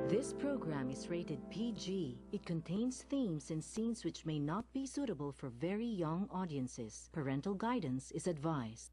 This program is rated PG. It contains themes and scenes which may not be suitable for very young audiences. Parental guidance is advised.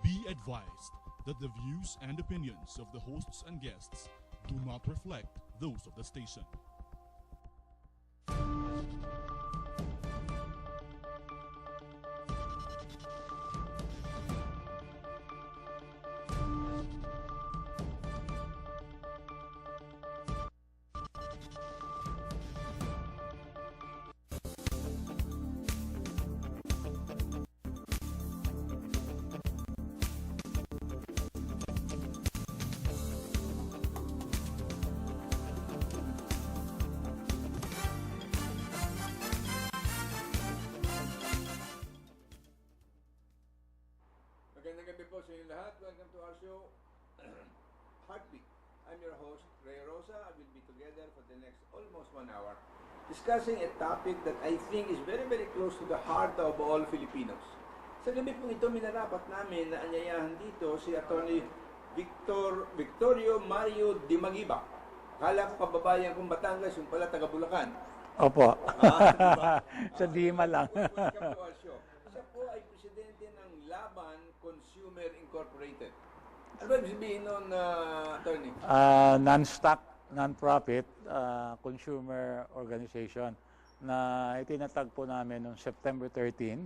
Be advised that the views and opinions of the hosts and guests do not reflect those of the station. Magandang gabi po sa inyo lahat. Welcome to our show, Heartbeat. I'm your host, Ray Rosa. I will be together for the next almost 1 hour discussing a topic that I think is very, very close to the heart of all Filipinos. Sa gabi po ito, minarapat namin na anyayahan dito si Atty. Victorio Mario Dimagiba. Kala ko kababayan kong Batangas, yung pala taga Bulacan. Opo. Diba? Sa Dima lang. Welcome to our show. Siya po ay presidente ng Laban Consumer Incorporated. Ano ba ibig sabihin nun, attorney? Non-stock, non-profit consumer organization na itinatagpo namin noong September 13,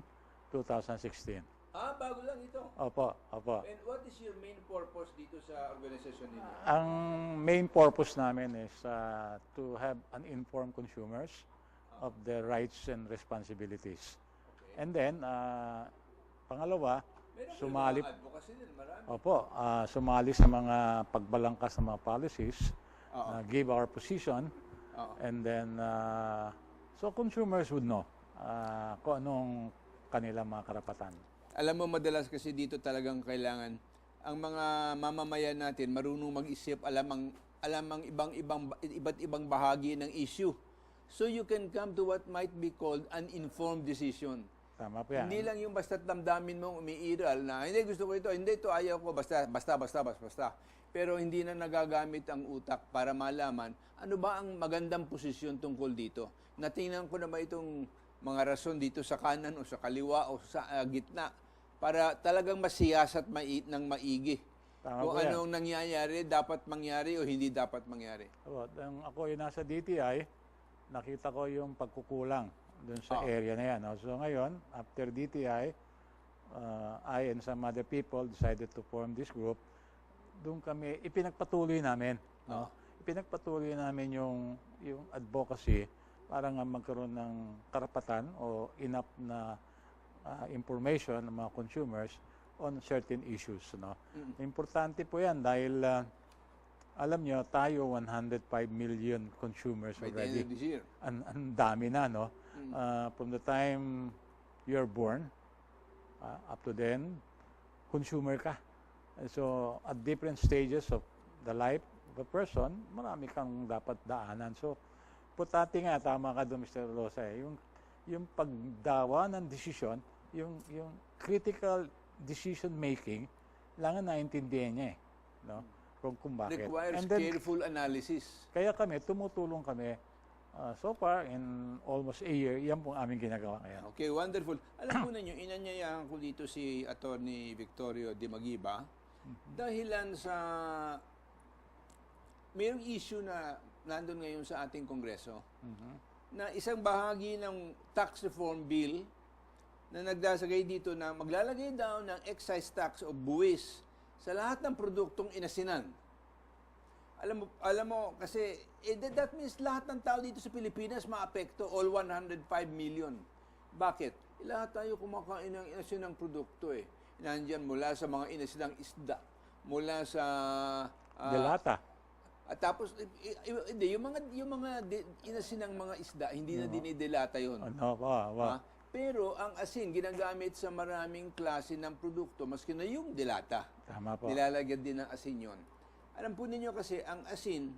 2016. Bago lang ito. Opo, opo. And what is your main purpose dito sa organisasyon ninyo? Ang main purpose namin is to have uninformed consumers of their rights and responsibilities. Okay. And then, pangalawa, Meron sumali mga advocacy din, marami. Opo, sumali sa mga pagbalangkas ng mga policies, Oo. give our position, Oo. and then so consumers would know kung anong kanilang mga karapatan. Alam mo, madalas kasi dito talagang kailangan ang mga mamamayan natin marunong mag-isip, alam ang iba't ibang bahagi ng issue. So you can come to what might be called an informed decision. Tama po yan. Hindi lang yung basta't damdamin mong umiiral na hindi gusto ko ito, hindi ito ayaw ko, basta. Pero hindi na nagagamit ang utak para malaman ano ba ang magandang posisyon tungkol dito. Natingnan ko na ba itong mga rason dito sa kanan o sa kaliwa o sa gitna para talagang masiyasat ng maigi. Tama Kung po yan. anong nangyayari, dapat mangyari o hindi dapat mangyari. Opo, ako yung nasa DTI, nakita ko yung pagkukulang dun sa area na yan. No? So ngayon, after DTI, I and some other people decided to form this group. Doon kami, ipinagpatuloy namin. No? Ipinagpatuloy namin yung advocacy para nga magkaroon ng karapatan o enough na information ng mga consumers on certain issues. No? Importante po yan dahil alam nyo, tayo 105 million consumers By the end already. of this year. Ang dami na, no? From the time you're born, up to then, consumer ka. And so, at different stages of the life of a person, marami kang dapat daanan. So, importante nga, tama ka doon, Mr. Rosa, yung pagdawa ng desisyon, yung critical decision making, kailangan naintindihan niya eh. No? Kung bakit. Requires And then, careful analysis. kaya kami, tumutulong kami. So far, in almost a year, yan pong aming ginagawa ngayon. Okay, wonderful. Alam po ninyo, inanyayahan ko dito si Atty. Victorio Dimagiba dahilan sa mayroong issue na nandun ngayon sa ating Kongreso na isang bahagi ng tax reform bill na nagdasagay dito na maglalagay daw ng excise tax o buwis sa lahat ng produktong inasinan. Alam mo kasi that means lahat ng tao dito sa Pilipinas maapekto, all 105 million. Bakit? Lahat tayo kumakain ng inasinang produkto eh. Nandiyan mula sa mga inasinang isda, mula sa Delata. at tapos hindi yung mga inasinang mga isda hindi na dinidelata yon. Ano pa? Pero ang asin ginagamit sa maraming klase ng produkto maski na yung delata. Tama po. Nilalagyan din ng asin yon. Alam po ninyo kasi ang asin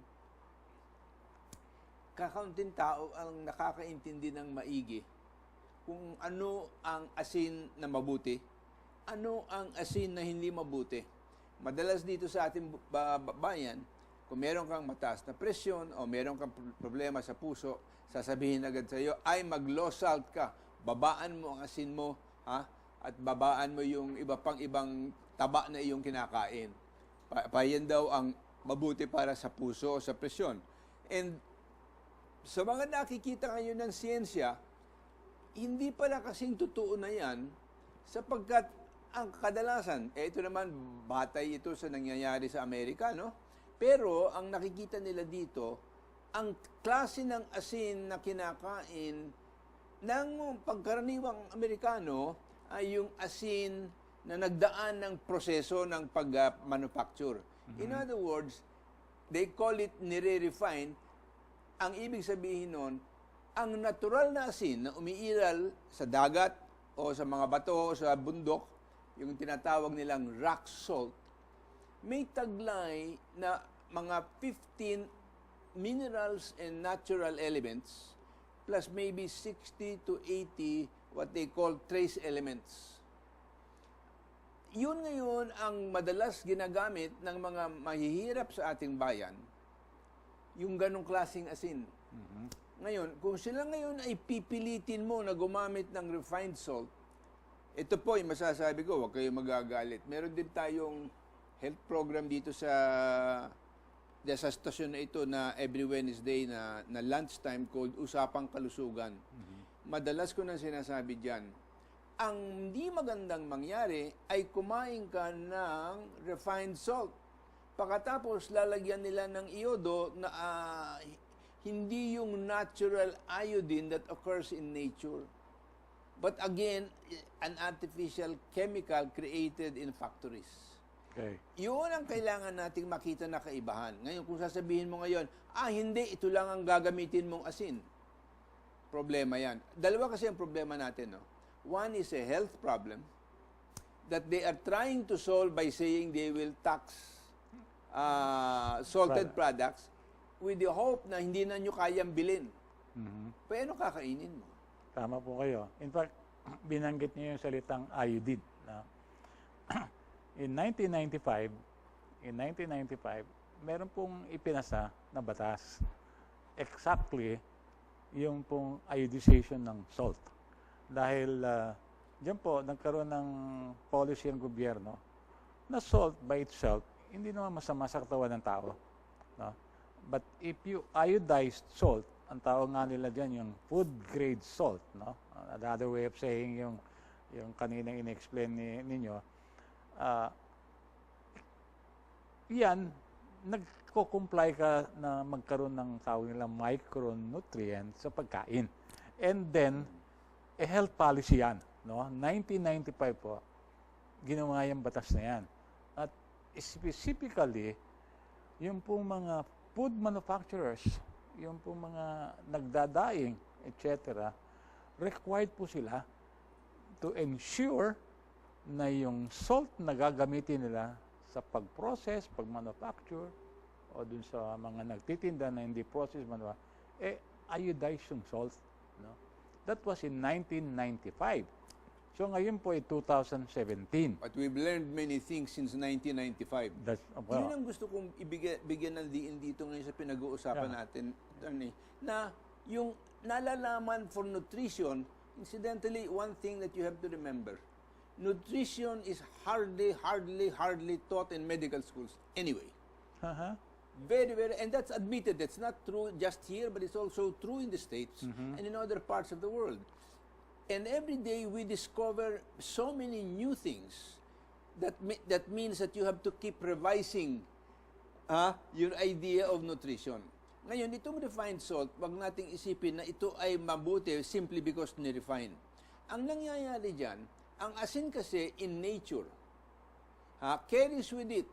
kakaunting tao ang nakakaintindi ng maigi kung ano ang asin na mabuti, ano ang asin na hindi mabuti. Madalas dito sa ating bayan, kung meron kang mataas na presyon o meron kang problema sa puso, sasabihin agad sa iyo, ay mag-low salt ka. Babaan mo ang asin mo, ha? At babaan mo yung iba pang ibang taba na iyong kinakain. Yan daw ang mabuti para sa puso o sa presyon. And sa mga nakikita ngayon ng siyensya, hindi pala kasing totoo na yan sapagkat ang kadalasan, ito naman, batay ito sa nangyayari sa Amerika, no? Pero ang nakikita nila dito, ang klase ng asin na kinakain ng pagkaraniwang Amerikano ay yung asin na nagdaan ng proseso ng pag-manufacture. In other words, they call it nire-refine. Ang ibig sabihin nun, ang natural na asin na umiiral sa dagat o sa mga bato o sa bundok, yung tinatawag nilang rock salt, may taglay na mga 15 minerals and natural elements plus maybe 60 to 80 what they call trace elements. Yun ngayon ang madalas ginagamit ng mga mahihirap sa ating bayan, yung ganong klaseng asin. Ngayon, kung sila ngayon ay pipilitin mo na gumamit ng refined salt, ito po yung masasabi ko, huwag kayong magagalit. Meron din tayong health program dito sa stasyon na ito na every Wednesday na lunchtime called Usapang Kalusugan. Madalas ko nang sinasabi dyan, ang hindi magandang mangyari ay kumain ka ng refined salt. Pagkatapos lalagyan nila ng iodo na hindi yung natural iodine that occurs in nature. But again, an artificial chemical created in factories. Okay. Yun ang kailangan nating makita na kaibahan. Ngayon, kung sasabihin mo ngayon, hindi, ito lang ang gagamitin mong asin. Problema yan. Dalawa kasi ang problema natin. No? One is a health problem that they are trying to solve by saying they will tax salted products with the hope na hindi na nyo kayang bilhin. Pero ano kakainin mo? Tama po kayo. In fact, binanggit niyo yung salitang iodine. No? In 1995, meron pong ipinasa na batas. Exactly yung pong iodization ng salt. Dahil diyan po, nagkaroon ng policy ng gobyerno na salt by itself, hindi naman masama sa katawan ng tao. No? But if you iodized salt, ang tawag nga nila dyan yung food grade salt. No? Another way of saying yung kaninang in-explain ninyo, yan, nagko-comply ka na magkaroon ng tawag nila micronutrients sa pagkain. And then, health policy yan. No? 1995 po, ginawa yung batas na yan. At specifically, yung pong mga food manufacturers, yung pong mga nagdadaing, etc., required po sila to ensure na yung salt na gagamitin nila sa pag-process, pag-manufacture, o dun sa mga nagtitinda na hindi process, iodized yung salt. No? That was in 1995. So ngayon po ay 2017. But we've learned many things since 1995. That's, Yun ang gusto kong bigyan ng diin dito ngayon sa pinag-uusapan natin, Attorney, na yung nalalaman for nutrition, incidentally, one thing that you have to remember, nutrition is hardly taught in medical schools anyway. Very, and that's admitted. That's not true just here, but it's also true in the States and in other parts of the world. And every day we discover so many new things that means that you have to keep revising your idea of nutrition. Ngayon, itong refined salt, wag nating isipin na ito ay mabuti simply because ni-refine. Ang nangyayari dyan, ang asin kasi in nature carries with it,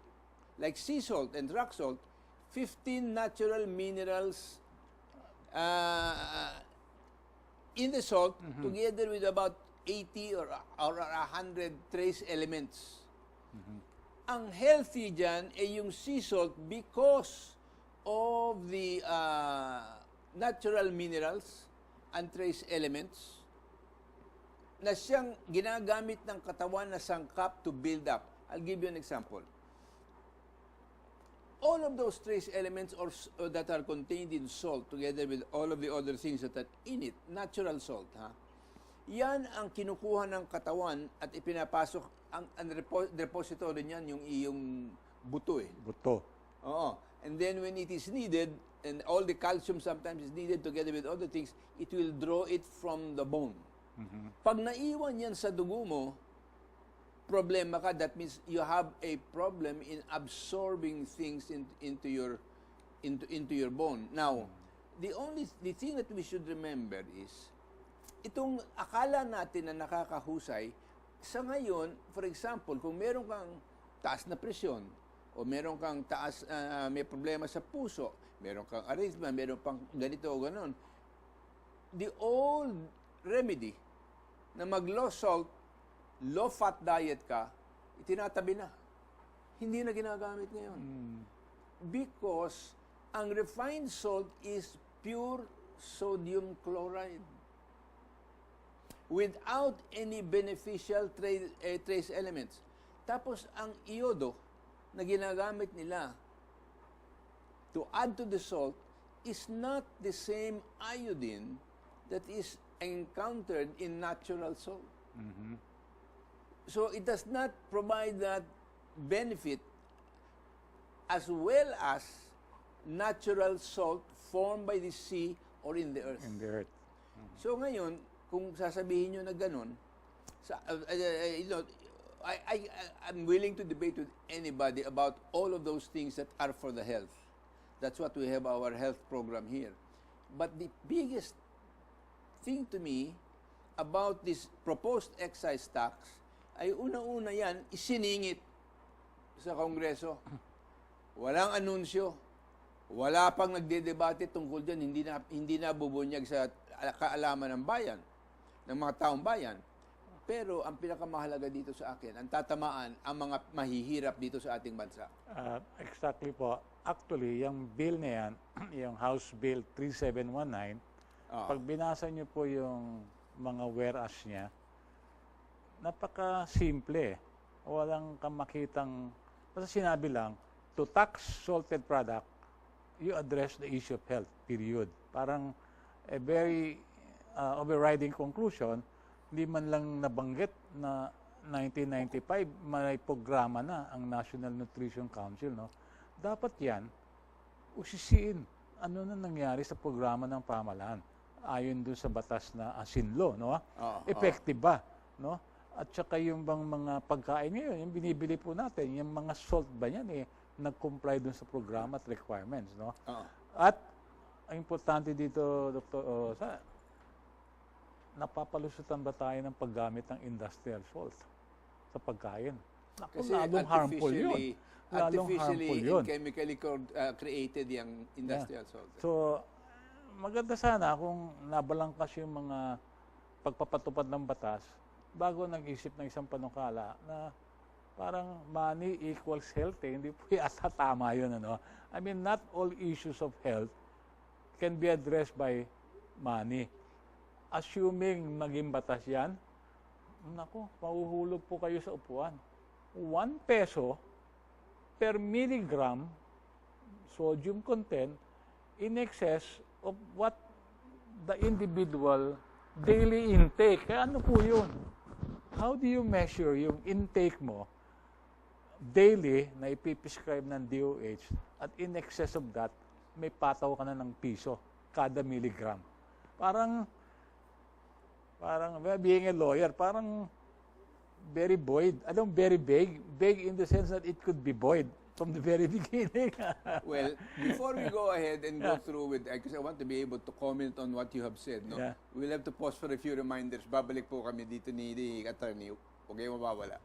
like sea salt and rock salt, 15 natural minerals in the salt, together with about 80 or 100 trace elements. Ang healthy dyan ay yung sea salt because of the natural minerals and trace elements na siyang ginagamit ng katawan na sangkap to build up. I'll give you an example. all of those trace elements that are contained in salt, together with all of the other things that are in it, natural salt, yan ang kinukuha ng katawan at ipinapasok, ang repository niyan, yung iyong buto eh. Buto. Oo. And then when it is needed, and all the calcium sometimes is needed together with other things, it will draw it from the bone. Pag naiwan yan sa dugo mo, problema ka. That means you have a problem in absorbing things into your bone. Now, the thing that we should remember is, itong akala natin na nakakahusay, sa ngayon, for example, kung meron kang taas na presyon, o meron kang may problema sa puso, meron kang arrhythmia, meron pang ganito o ganon, the old remedy na mag-low salt, low fat diet ka, itinatabi na. Hindi na ginagamit ngayon. Because ang refined salt is pure sodium chloride without any beneficial trace elements. Tapos ang iodo na ginagamit nila to add to the salt is not the same iodine that is encountered in natural salt. So it does not provide that benefit as well as natural salt formed by the sea or in the earth. In the earth. So ngayon, kung sasabihin nyo na ganun, I'm willing to debate with anybody about all of those things that are for the health. That's what we have our health program here. But the biggest thing to me about this proposed excise tax ay una-una yan, isiningit sa Kongreso. Walang anunsyo. Wala pang nagdedebate tungkol dyan. Hindi na bubunyag sa kaalaman ng bayan, ng mga taong bayan. Pero ang pinakamahalaga dito sa akin, ang tatamaan ang mga mahihirap dito sa ating bansa. Exactly po. Actually, yung bill na yan, yung House Bill 3719, pag binasa nyo po yung mga whereas niya, napaka-simple. Walang kamakitang, basta sinabi lang, to tax salted product, you address the issue of health, period. Parang a very overriding conclusion, hindi man lang nabanggit na 1995 may programa na ang National Nutrition Council, no? Dapat yan usisiin ano na nangyari sa programa ng pamahalaan ayon doon sa batas na Asinlo, no? Effective ba, no? At saka yung bang mga pagkain ngayon, yung binibili po natin, yung mga salt ba yan nag-comply doon sa programa at requirements, no? At ang importante dito, Dr. Napapalusutan ba tayo ng paggamit ng industrial salt sa pagkain? Kasi lalong harmful yun. Artificially and chemically created yung industrial salt. So, maganda sana kung nabalangkas yung mga pagpapatupad ng batas bago nag-isip ng isang panukala na parang money equals health. Hindi po yata tama yun. Ano? I mean, not all issues of health can be addressed by money. Assuming maging batas yan, naku, mahuhulog po kayo sa upuan. 1 peso per milligram sodium content in excess of what the individual daily intake. Kaya ano po yun? How do you measure yung intake mo daily na ipiprescribe ng DOH at in excess of that, may pataw ka na ng piso kada milligram? Parang being a lawyer, parang very void. Very vague. Vague in the sense that it could be void from the very beginning. Well, before we go ahead and go through with, because I want to be able to comment on what you have said, no? Yeah. We'll have to pause for a few reminders. Babalik po kami dito ni attorney. Huwag kayong mawawala.